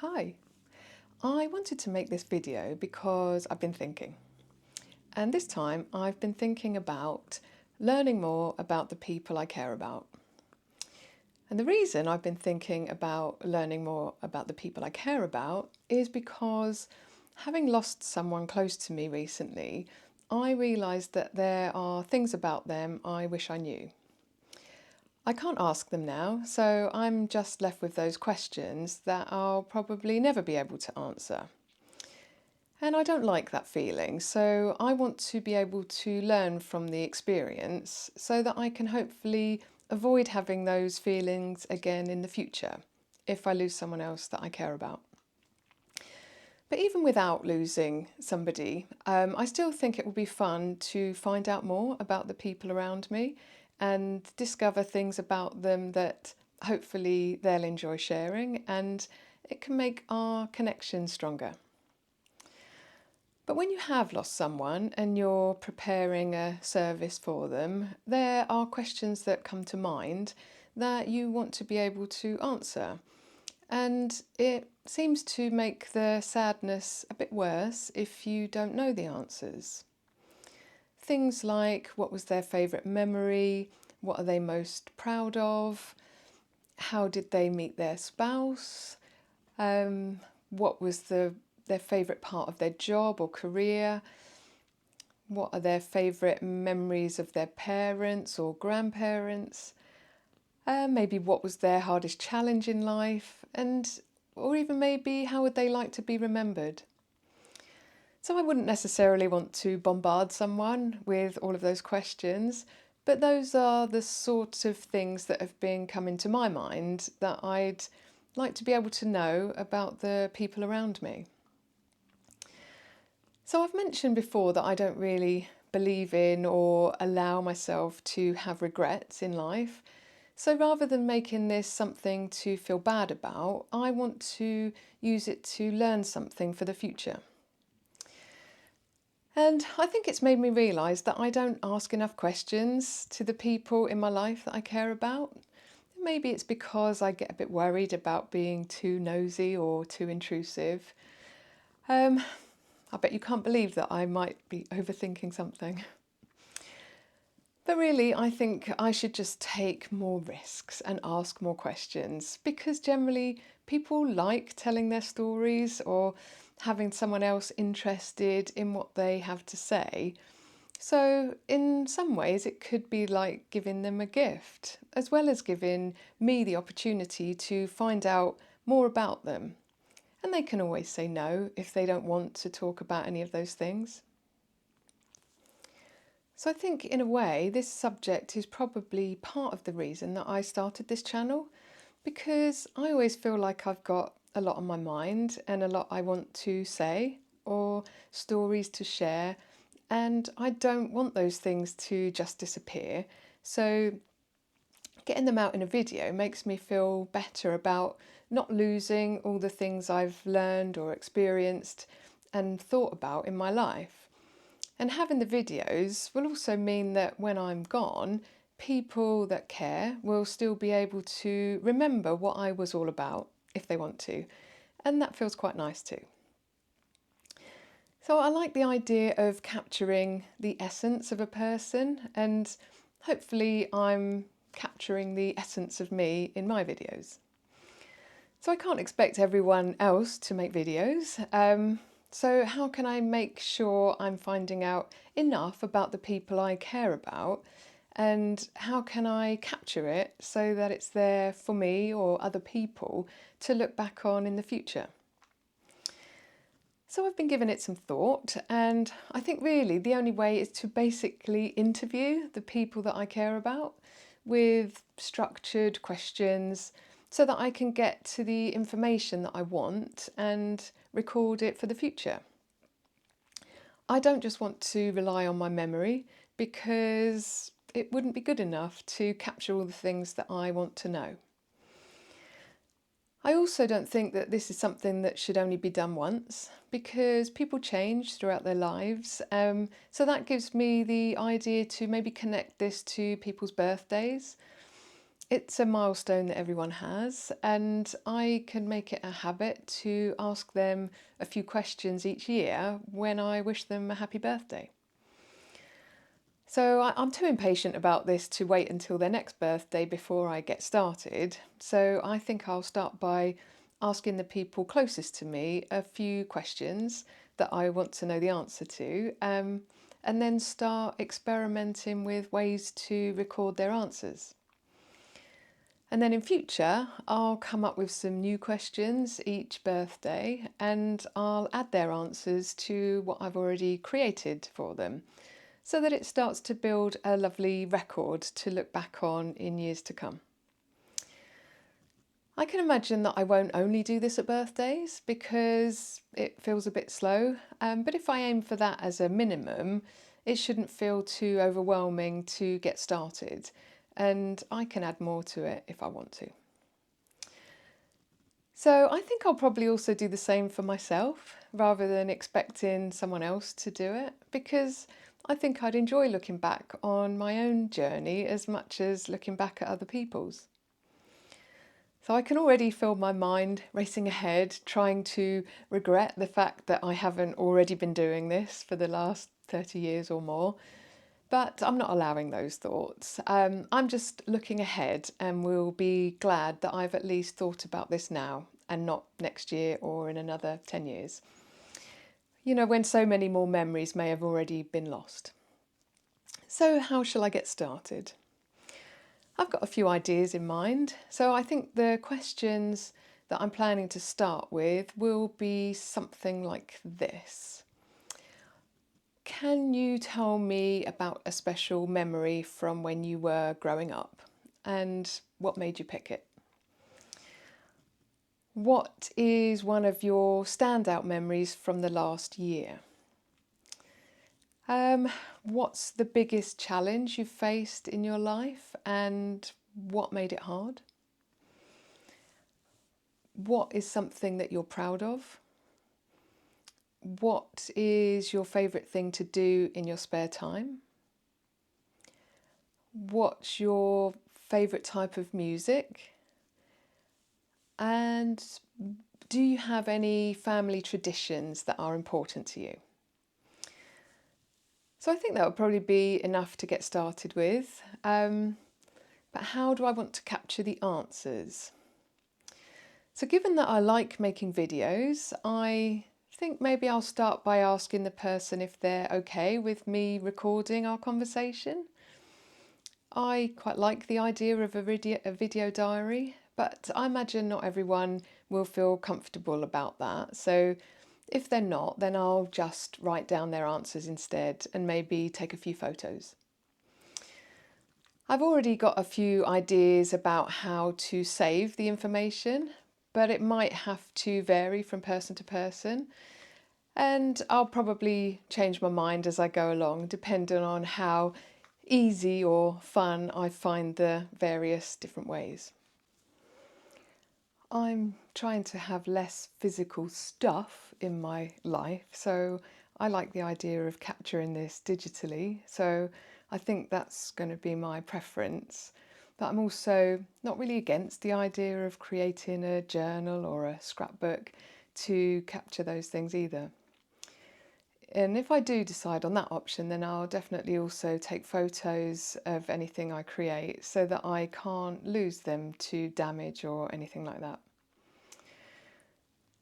Hi, I wanted to make this video because I've been thinking. And this time I've been thinking about learning more about the people I care about. And the reason I've been thinking about learning more about the people I care about is because having lost someone close to me recently, I realised that there are things about them I wish I knew. I can't ask them now, so I'm just left with those questions that I'll probably never be able to answer. And I don't like that feeling, so I want to be able to learn from the experience so that I can hopefully avoid having those feelings again in the future if I lose someone else that I care about. But even without losing somebody, I still think it will be fun to find out more about the people around me and discover things about them that hopefully they'll enjoy sharing, and it can make our connection stronger. But when you have lost someone and you're preparing a service for them, there are questions that come to mind that you want to be able to answer. And it seems to make the sadness a bit worse if you don't know the answers. Things like, what was their favourite memory? What are they most proud of? How did they meet their spouse? What was their favourite part of their job or career? What are their favourite memories of their parents or grandparents? Maybe what was their hardest challenge in life? Or even maybe how would they like to be remembered? So I wouldn't necessarily want to bombard someone with all of those questions, but those are the sort of things that have been coming to my mind that I'd like to be able to know about the people around me. So I've mentioned before that I don't really believe in or allow myself to have regrets in life. So rather than making this something to feel bad about, I want to use it to learn something for the future. And I think it's made me realise that I don't ask enough questions to the people in my life that I care about. Maybe it's because I get a bit worried about being too nosy or too intrusive. I bet you can't believe that I might be overthinking something. But really, I think I should just take more risks and ask more questions, because generally people like telling their stories or having someone else interested in what they have to say. So in some ways it could be like giving them a gift, as well as giving me the opportunity to find out more about them. And they can always say no if they don't want to talk about any of those things. So I think in a way this subject is probably part of the reason that I started this channel, because I always feel like I've got a lot on my mind and a lot I want to say or stories to share, and I don't want those things to just disappear. So getting them out in a video makes me feel better about not losing all the things I've learned or experienced and thought about in my life. And having the videos will also mean that when I'm gone, people that care will still be able to remember what I was all about if they want to. And that feels quite nice too. So I like the idea of capturing the essence of a person, and hopefully I'm capturing the essence of me in my videos. So I can't expect everyone else to make videos. So how can I make sure I'm finding out enough about the people I care about, and how can I capture it so that it's there for me or other people to look back on in the future? So I've been giving it some thought, and I think really the only way is to basically interview the people that I care about with structured questions so that I can get to the information that I want and record it for the future. I don't just want to rely on my memory, because it wouldn't be good enough to capture all the things that I want to know. I also don't think that this is something that should only be done once, because people change throughout their lives. So that gives me the idea to maybe connect this to people's birthdays. It's a milestone that everyone has, and I can make it a habit to ask them a few questions each year when I wish them a happy birthday. So I'm too impatient about this to wait until their next birthday before I get started. So I think I'll start by asking the people closest to me a few questions that I want to know the answer to, and then start experimenting with ways to record their answers. And then in future, I'll come up with some new questions each birthday and I'll add their answers to what I've already created for them so that it starts to build a lovely record to look back on in years to come. I can imagine that I won't only do this at birthdays because it feels a bit slow, but if I aim for that as a minimum, it shouldn't feel too overwhelming to get started, and I can add more to it if I want to. So I think I'll probably also do the same for myself rather than expecting someone else to do it, because I think I'd enjoy looking back on my own journey as much as looking back at other people's. So I can already feel my mind racing ahead, trying to regret the fact that I haven't already been doing this for the last 30 years or more. But I'm not allowing those thoughts. I'm just looking ahead and will be glad that I've at least thought about this now and not next year or in another 10 years. You know, when so many more memories may have already been lost. So, how shall I get started? I've got a few ideas in mind. So, I think the questions that I'm planning to start with will be something like this. Can you tell me about a special memory from when you were growing up and what made you pick it? What is one of your standout memories from the last year? What's the biggest challenge you've faced in your life and what made it hard? What is something that you're proud of? What is your favourite thing to do in your spare time? What's your favourite type of music? And do you have any family traditions that are important to you? So I think that would probably be enough to get started with. But how do I want to capture the answers? So given that I like making videos, I think maybe I'll start by asking the person if they're okay with me recording our conversation. I quite like the idea of a video diary, but I imagine not everyone will feel comfortable about that. So if they're not, then I'll just write down their answers instead and maybe take a few photos. I've already got a few ideas about how to save the information, but it might have to vary from person to person. And I'll probably change my mind as I go along, depending on how easy or fun I find the various different ways. I'm trying to have less physical stuff in my life, so I like the idea of capturing this digitally. So I think that's going to be my preference. But I'm also not really against the idea of creating a journal or a scrapbook to capture those things either. And if I do decide on that option, then I'll definitely also take photos of anything I create so that I can't lose them to damage or anything like that.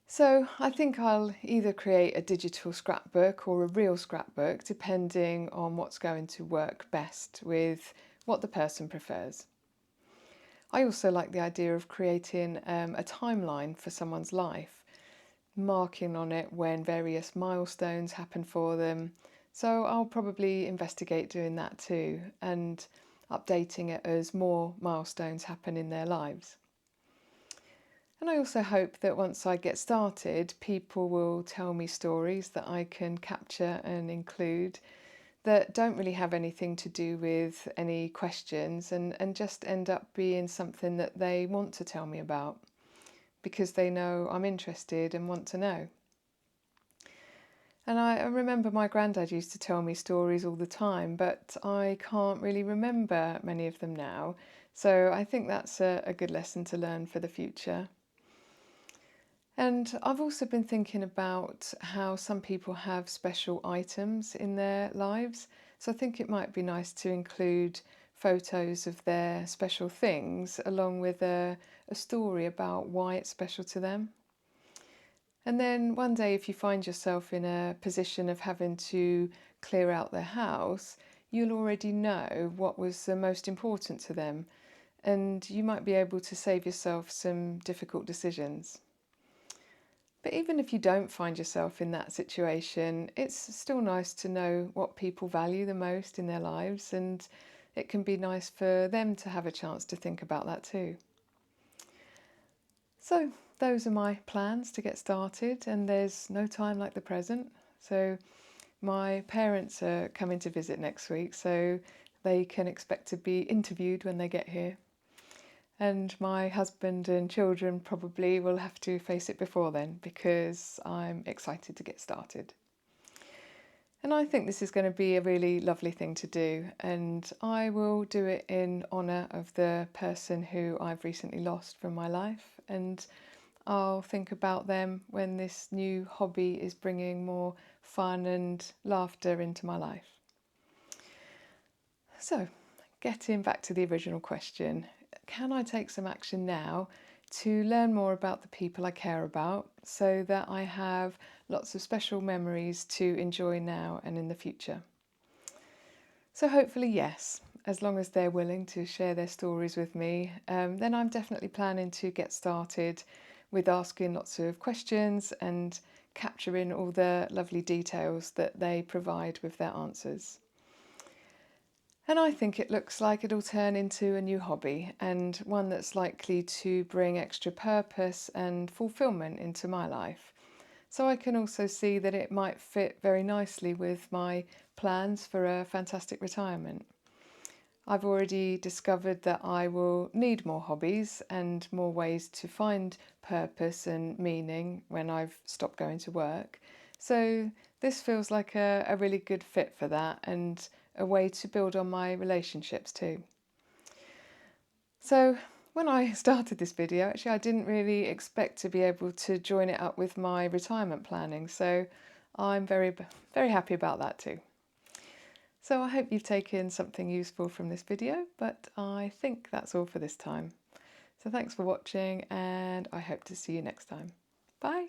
So I think I'll either create a digital scrapbook or a real scrapbook, depending on what's going to work best with what the person prefers. I also like the idea of creating a timeline for someone's life, marking on it when various milestones happen for them. So I'll probably investigate doing that too and updating it as more milestones happen in their lives. And I also hope that once I get started, people will tell me stories that I can capture and include that don't really have anything to do with any questions and just end up being something that they want to tell me about because they know I'm interested and want to know. And I remember my granddad used to tell me stories all the time, but I can't really remember many of them now. So I think that's a good lesson to learn for the future. And I've also been thinking about how some people have special items in their lives. So I think it might be nice to include photos of their special things along with a story about why it's special to them. And then one day, if you find yourself in a position of having to clear out their house, you'll already know what was the most important to them, and you might be able to save yourself some difficult decisions. But even if you don't find yourself in that situation, it's still nice to know what people value the most in their lives, and it can be nice for them to have a chance to think about that too. So, those are my plans to get started, and there's no time like the present. So, my parents are coming to visit next week, so they can expect to be interviewed when they get here. And my husband and children probably will have to face it before then because I'm excited to get started. And I think this is going to be a really lovely thing to do, and I will do it in honour of the person who I've recently lost from my life, and I'll think about them when this new hobby is bringing more fun and laughter into my life. So, getting back to the original question, can I take some action now to learn more about the people I care about so that I have lots of special memories to enjoy now and in the future? So, hopefully, yes. As long as they're willing to share their stories with me, then I'm definitely planning to get started with asking lots of questions and capturing all the lovely details that they provide with their answers. And I think it looks like it'll turn into a new hobby and one that's likely to bring extra purpose and fulfillment into my life. So I can also see that it might fit very nicely with my plans for a fantastic retirement. I've already discovered that I will need more hobbies and more ways to find purpose and meaning when I've stopped going to work. So this feels like a really good fit for that and a way to build on my relationships too. So when I started this video, actually I didn't really expect to be able to join it up with my retirement planning. So I'm very happy about that too. So I hope you've taken something useful from this video, but I think that's all for this time. So thanks for watching, and I hope to see you next time. Bye!